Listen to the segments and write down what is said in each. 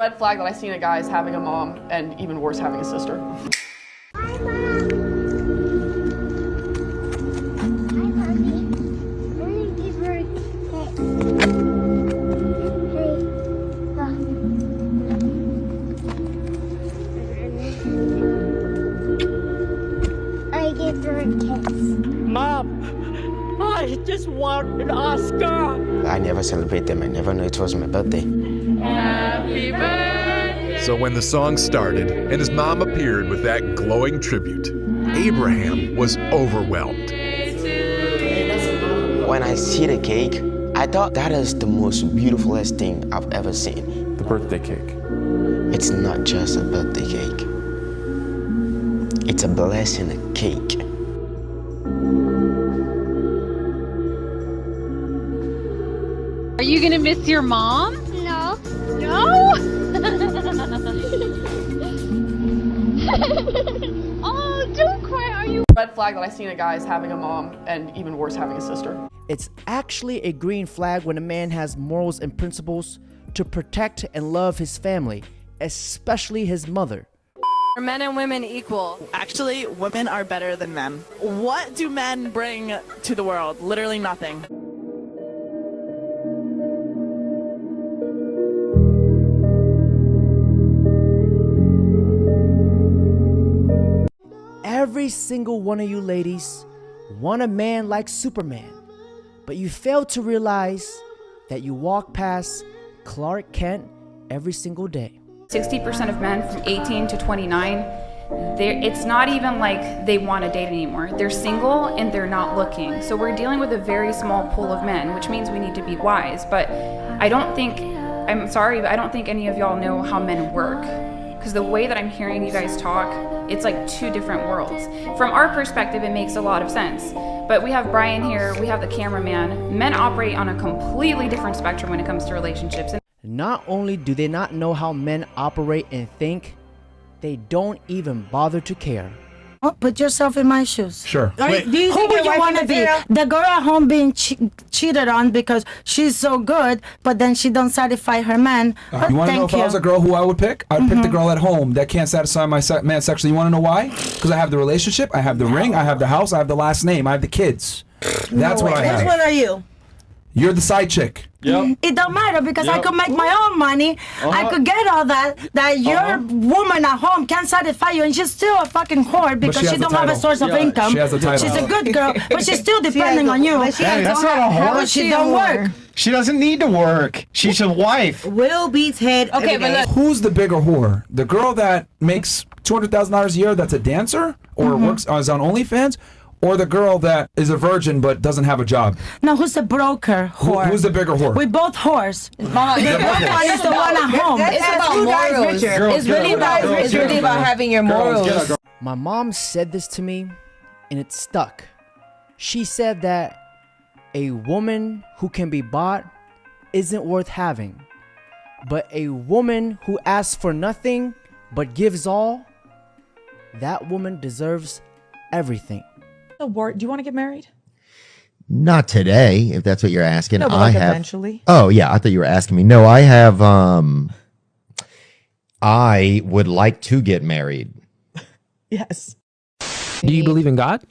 Red flag that I seen a guy is having a mom, and even worse, having a sister. Hi, Mom. Hi, Mommy. I'm gonna give her a kiss. Hey, I give her a kiss. Mom, I just want an Oscar. I never celebrate them. I never knew it was my birthday. Happy birthday! So when the song started and his mom appeared with that glowing tribute, Abraham was overwhelmed. When I see the cake, I thought that is the most beautifulest thing I've ever seen. The birthday cake. It's not just a birthday cake. It's a blessing cake. Are you gonna miss your mom? No. No? Oh, don't cry. Are you? Red flag that I seen a guy is having a mom, and even worse, having a sister. It's actually a green flag when a man has morals and principles to protect and love his family, especially his mother. Are men and women equal? Actually, women are better than men. What do men bring to the world? Literally nothing. Every single one of you ladies want a man like Superman, but you fail to realize that you walk past Clark Kent every single day. 60% of men from 18 to 29, it's not even like they want to date anymore. They're single and they're not looking. So we're dealing with a very small pool of men, which means we need to be wise. But I'm sorry, but I don't think any of y'all know how men work. Because the way that I'm hearing you guys talk, it's like two different worlds. From our perspective, it makes a lot of sense. But we have Brian here, we have the cameraman. Men operate on a completely different spectrum when it comes to relationships. Not only do they not know how men operate and think, they don't even bother to care. Oh, put yourself in my shoes. Sure. Wait, who would you want to be? The girl at home being cheated on because she's so good, but then she don't satisfy her man. You want to know if I was a girl who I would pick? I'd pick the girl at home that can't satisfy my man sexually. You want to know why? Because I have the relationship, I have the ring, I have the house, I have the last name, I have the kids. That's what I have. Which one are you? You're the side chick. Yep. It don't matter because I could make my own money. I could get all that your woman at home can't satisfy you, and she's still a fucking whore because she don't have a source of income. She has the title. She's a good girl, but she's still depending on you. That's not a whore. But she don't work. She doesn't need to work. She's a wife. Will beats head. Okay, but look. Who's the bigger whore? The girl that makes $200,000 a year that's a dancer or works is on OnlyFans? Or the girl that is a virgin but doesn't have a job? No, who's the broker whore? Who's the bigger whore? We both whores. Mama, The broke one is the one at home. It's about morals. It's really about having your morals. My mom said this to me, and it stuck. She said that a woman who can be bought isn't worth having, but a woman who asks for nothing but gives all, that woman deserves everything. Do you want to get married? Not today, if that's what you're asking. No, but like eventually. Oh yeah, I thought you were asking me. No, I have. I would like to get married. Yes. Do you believe in God?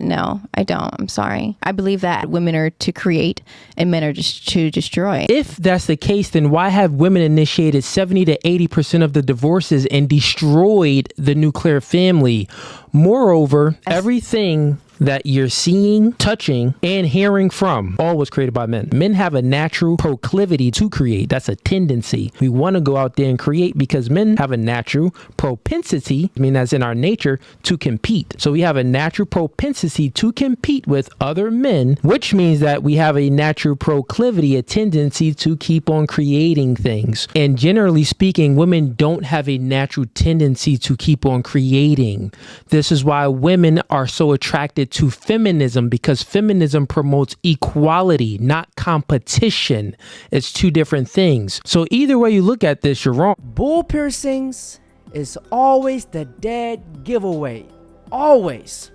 No, I don't. I'm sorry. I believe that women are to create and men are just to destroy. If that's the case, then why have women initiated 70 to 80% of the divorces and destroyed the nuclear family? Moreover, everything that you're seeing, touching, and hearing from all was created by men. Men have a natural proclivity to create. That's a tendency. We want to go out there and create because men have a natural propensity, I mean, that's in our nature, to compete. So we have a natural propensity to compete with other men, which means that we have a natural proclivity, a tendency to keep on creating things. And generally speaking, women don't have a natural tendency to keep on creating. This is why women are so attracted to feminism, because feminism promotes equality, not competition. It's two different things. So either way you look at this, you're wrong. Bull piercings is always the dead giveaway. Always.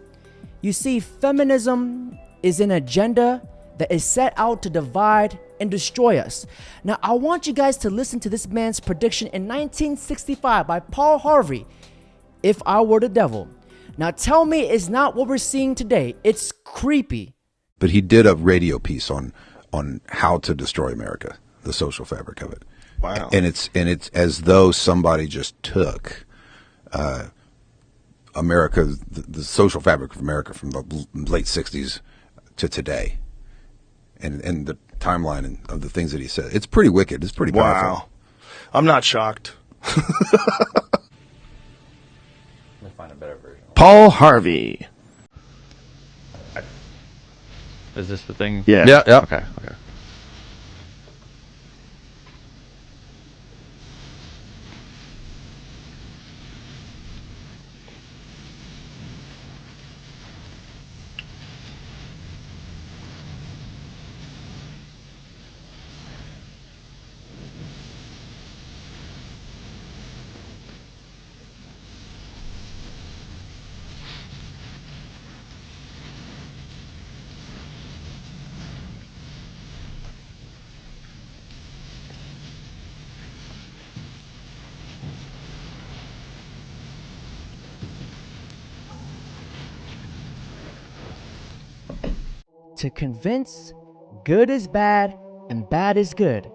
You see, feminism is an agenda that is set out to divide and destroy us. Now, I want you guys to listen to this man's prediction in 1965 by Paul Harvey, If I Were the Devil. Now, tell me it's not what we're seeing today. It's creepy. But he did a radio piece on how to destroy America, the social fabric of it. Wow. And it's as though somebody just took America, the social fabric of America from the late 60s to today. And the timeline of the things that he said. It's pretty wicked. It's pretty powerful. Wow. I'm not shocked. Let me find a better version. Paul Harvey. Is this the thing? Yeah. Yeah. Okay. To convince good is bad and bad is good.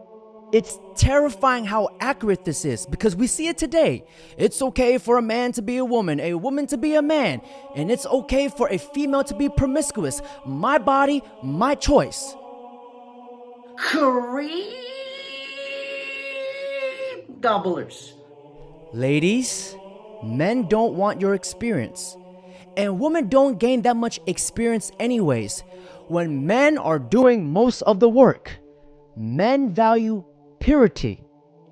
It's terrifying how accurate this is because we see it today. It's okay for a man to be a woman to be a man, and it's okay for a female to be promiscuous. My body, my choice. Doublers. Ladies, men don't want your experience. And women don't gain that much experience anyways. When men are doing most of the work, men value purity,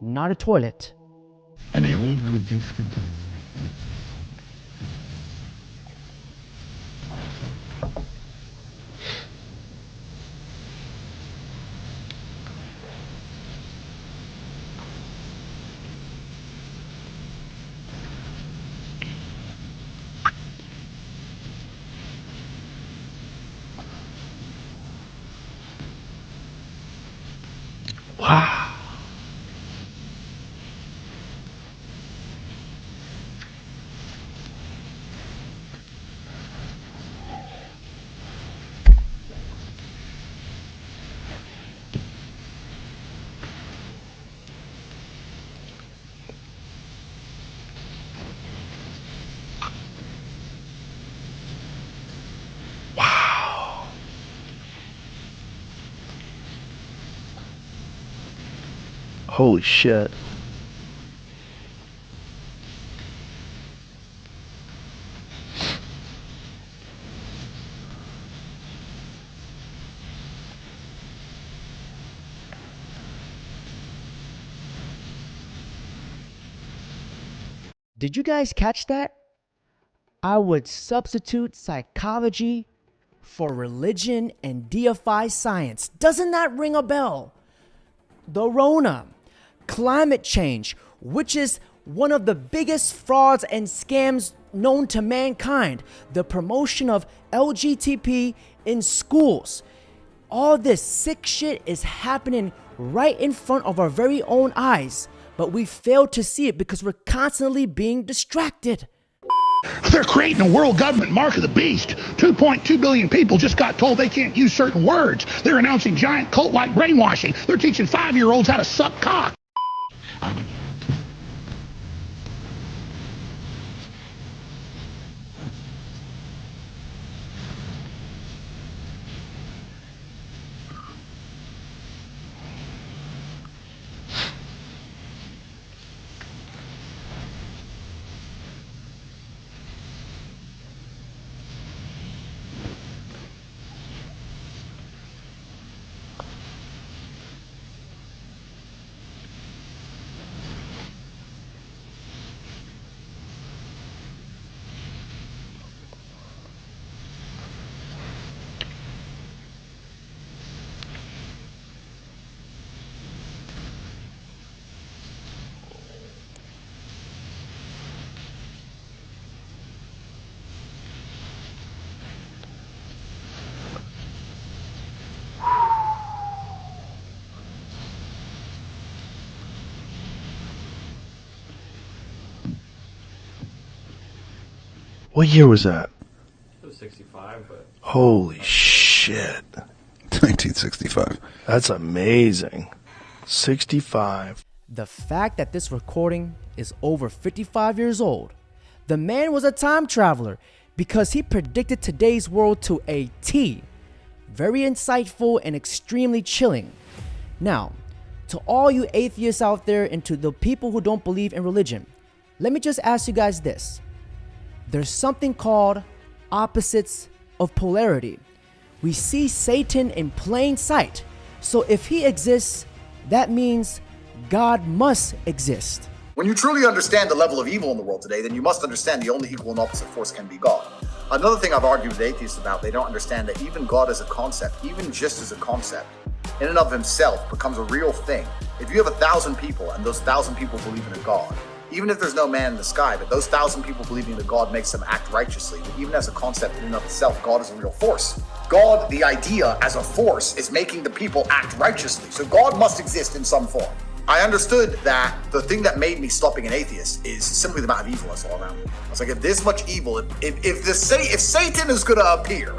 not a toilet. Wow. Holy shit. Did you guys catch that? I would substitute psychology for religion and deify science. Doesn't that ring a bell? The Rona, climate change, which is one of the biggest frauds and scams known to mankind, the promotion of LGBT in schools. All this sick shit is happening right in front of our very own eyes, but we fail to see it because we're constantly being distracted. They're creating a world government mark of the beast. 2.2 billion people just got told they can't use certain words. They're announcing giant cult-like brainwashing. They're teaching 5-year-olds how to suck cock. What year was that? It was 65, but... Holy shit. 1965. That's amazing. 65. The fact that this recording is over 55 years old, the man was a time traveler because he predicted today's world to a T. Very insightful and extremely chilling. Now, to all you atheists out there and to the people who don't believe in religion, let me just ask you guys this. There's something called opposites of polarity. We see Satan in plain sight. So if he exists, that means God must exist. When you truly understand the level of evil in the world today, then you must understand the only equal and opposite force can be God. Another thing I've argued with atheists about, they don't understand that even God as a concept, even just as a concept, in and of himself becomes a real thing. If you have 1,000 people and those 1,000 people believe in a God, even if there's no man in the sky, but those 1,000 people believing in a God makes them act righteously. But even as a concept in and of itself, God is a real force. God, the idea as a force, is making the people act righteously. So God must exist in some form. I understood that the thing that made me stop being an atheist is simply the amount of evil I saw around me. I was like, if this much evil, if Satan is going to appear,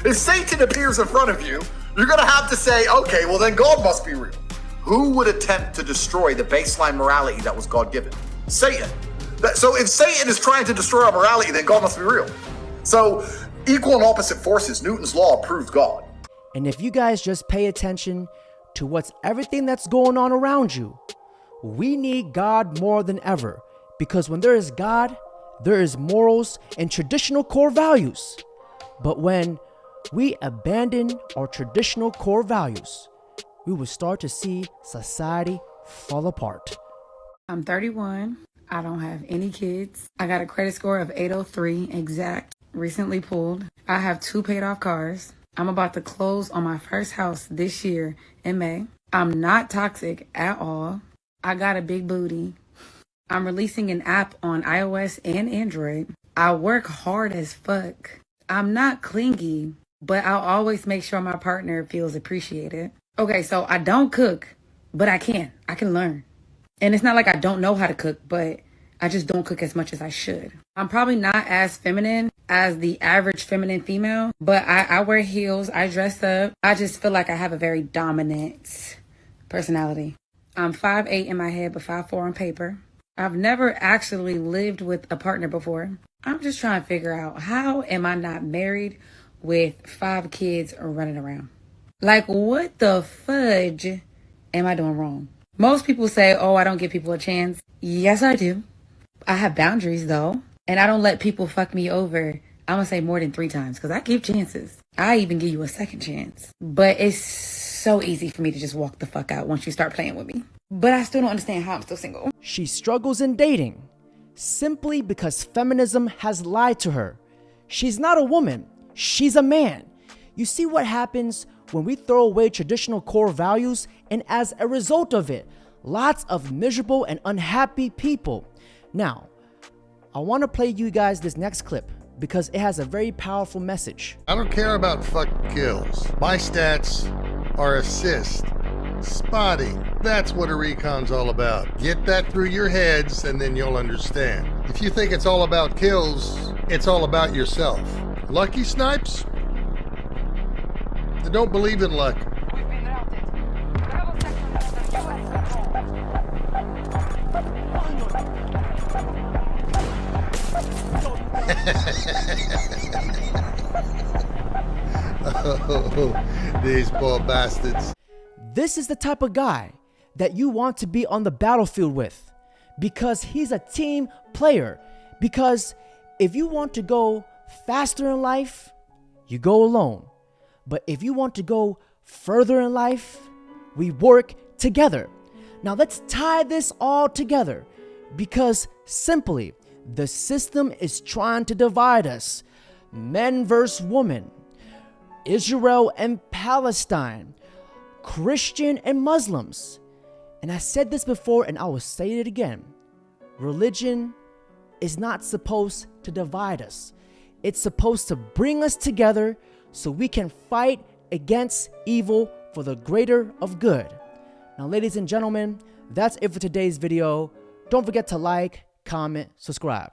if Satan appears in front of you, you're going to have to say, okay, well then God must be real. Who would attempt to destroy the baseline morality that was God-given? Satan. So if Satan is trying to destroy our morality, then God must be real. So equal and opposite forces, Newton's law proved God. And if you guys just pay attention to what's everything that's going on around you, we need God more than ever. Because when there is God, there is morals and traditional core values. But when we abandon our traditional core values, we will start to see society fall apart. I'm 31. I don't have any kids. I got a credit score of 803 exact. Recently pulled. I have 2 paid off cars. I'm about to close on my first house this year in May. I'm not toxic at all. I got a big booty. I'm releasing an app on iOS and Android. I work hard as fuck. I'm not clingy, but I'll always make sure my partner feels appreciated. Okay, so I don't cook, but I can learn. And it's not like I don't know how to cook, but I just don't cook as much as I should. I'm probably not as feminine as the average feminine female, but I wear heels, I dress up. I just feel like I have a very dominant personality. I'm 5'8" in my head, but 5'4" on paper. I've never actually lived with a partner before. I'm just trying to figure out, how am I not married with 5 kids running around? Like, what the fudge am I doing wrong? Most people say, oh, I don't give people a chance. Yes, I do. I have boundaries, though. And I don't let people fuck me over, I'm going to say more than 3 times, because I give chances. I even give you a second chance. But it's so easy for me to just walk the fuck out once you start playing with me. But I still don't understand how I'm still single. She struggles in dating simply because feminism has lied to her. She's not a woman. She's a man. You see what happens when we throw away traditional core values, and as a result of it, lots of miserable and unhappy people. Now, I want to play you guys this next clip because it has a very powerful message. I don't care about fuck kills. My stats are assist, spotting. That's what a recon's all about. Get that through your heads and then you'll understand. If you think it's all about kills, it's all about yourself. Lucky snipes? They don't believe in luck. Oh, these poor bastards. This is the type of guy that you want to be on the battlefield with, because he's a team player. Because if you want to go faster in life, you go alone. But if you want to go further in life, we work together. Now let's tie this all together, because simply the system is trying to divide us. Men versus women, Israel and Palestine, Christian and Muslims. And I said this before and I will say it again. Religion is not supposed to divide us. It's supposed to bring us together so we can fight against evil for the greater of good. Now, ladies and gentlemen, that's it for today's video. Don't forget to like, comment, subscribe.